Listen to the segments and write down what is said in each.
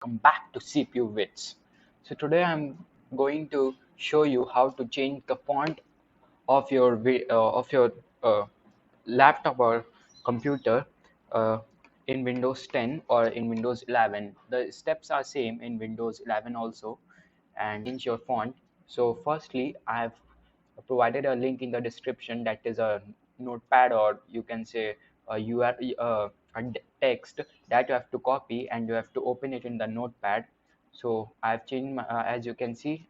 welcome back to CPU WITS. So today I'm going to show you how to change the font of your uh, laptop or computer uh, in Windows 10 or in Windows 11. The steps are same in Windows 11 also, and change your font. So firstly, I've provided a link in the description that is a notepad, or you can say a URL, text that you have to copy and you have to open it in the notepad. So I've changed my, as you can see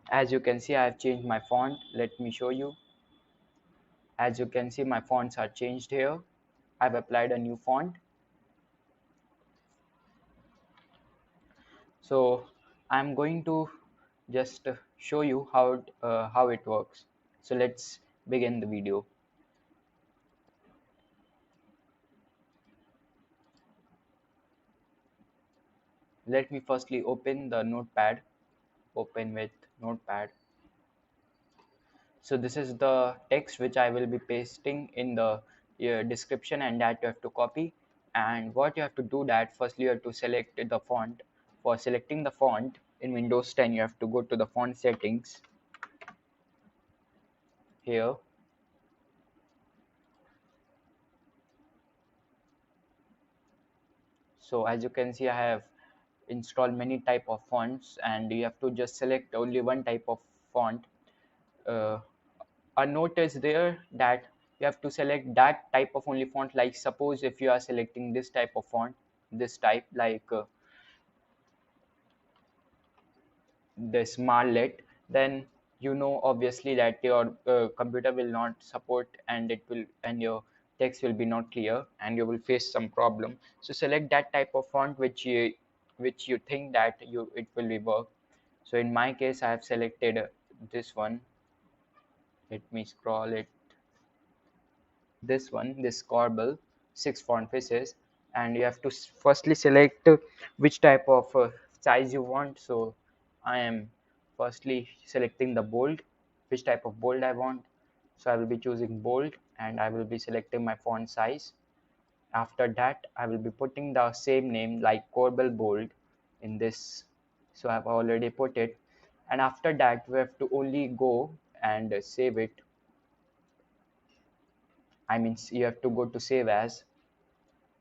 I've changed my font. Let me show you. As you can see, my fonts are changed here. I've applied a new font. So I'm going to just show you how it works. So let's begin the video. Let me firstly open the notepad. Open with notepad. So this is the text which I will be pasting in the description, and that you have to copy. And what you have to do, that firstly you have to select the font. For selecting the font in Windows 10, you have to go to the font settings here. So as you can see, I have installed many type of fonts, and you have to just select only one type of font. uh, a note is there that you have to select that type of only font. Like suppose if you are selecting this type of font, this type, like this Marlet, then you know obviously that your computer will not support, and your text will be not clear, and you will face some problem. So select that type of font which you think that it will be work. So in my case, I have selected this one. Let me scroll it. This one, this Corbel, 6 font faces, and you have to firstly select which type of size you want. So I am firstly selecting the bold, which type of bold I want. So I will be choosing bold, and I will be selecting my font size. After that, I will be putting the same name like Corbel bold in this. So I've already put it, and after that we have to only go and save it. I mean, you have to go to save as,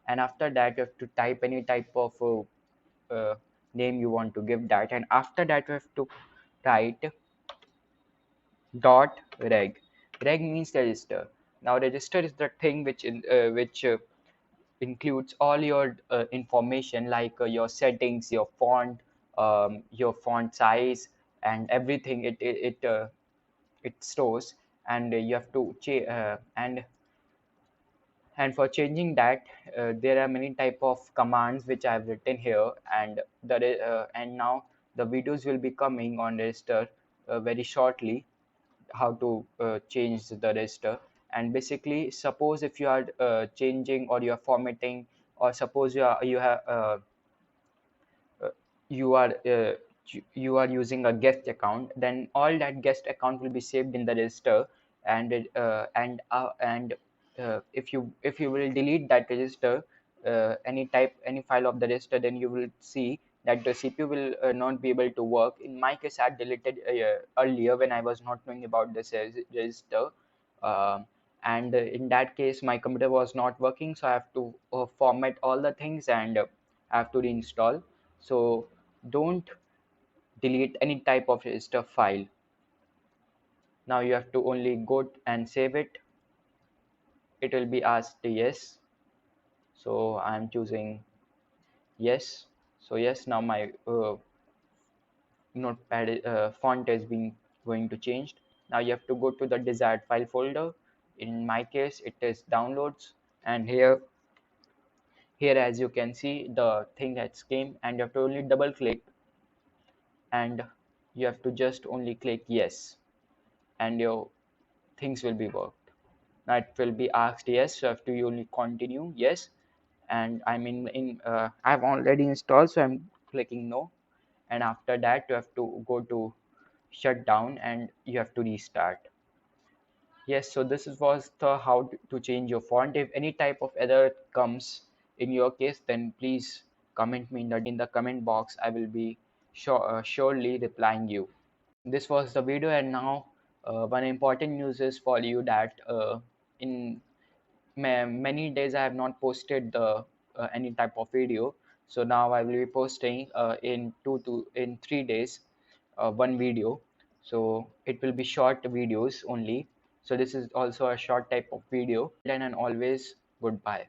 and after that you have to type any type of name you want to give that, and after that you have to write dot reg. Reg means register. Now register is the thing which includes all your information, like your settings, your font size, and everything it stores. And you have to and for changing that, there are many type of commands which I have written here, and and now the videos will be coming on register very shortly, how to change the register. And basically, suppose if you are changing, or you are formatting, or suppose uh, you are uh, you are using a guest account, then all that guest account will be saved in the register. And if you will delete that register, any file of the register, then you will see that the CPU will not be able to work. In my case, I deleted earlier when I was not knowing about this register. um, and in that case, my computer was not working, so I have to format all the things, and I have to reinstall. So don't delete any type of register file. Now you have to only go and save it. It will be asked yes, so I'm choosing yes. So yes, now my notepad font is being going to change. Now you have to go to the desired file folder. In my case, it is downloads, and here as you can see, the thing has came, and you have to only double click, and you have to just only click yes, and your things will be worked. Now it will be asked yes, so have to you only continue yes, and I'm in I've already installed, so I'm clicking no. And after that, you have to go to shut down, and you have to restart. Yes, so was the how to change your font. If any type of error comes in your case, then please comment me in the comment box. I will be surely replying you. This was the video, and now one important news is for you that in many days I have not posted the any type of video. So now I will be posting in 3 days one video. So it will be short videos only. So this is also a short type of video. And always goodbye.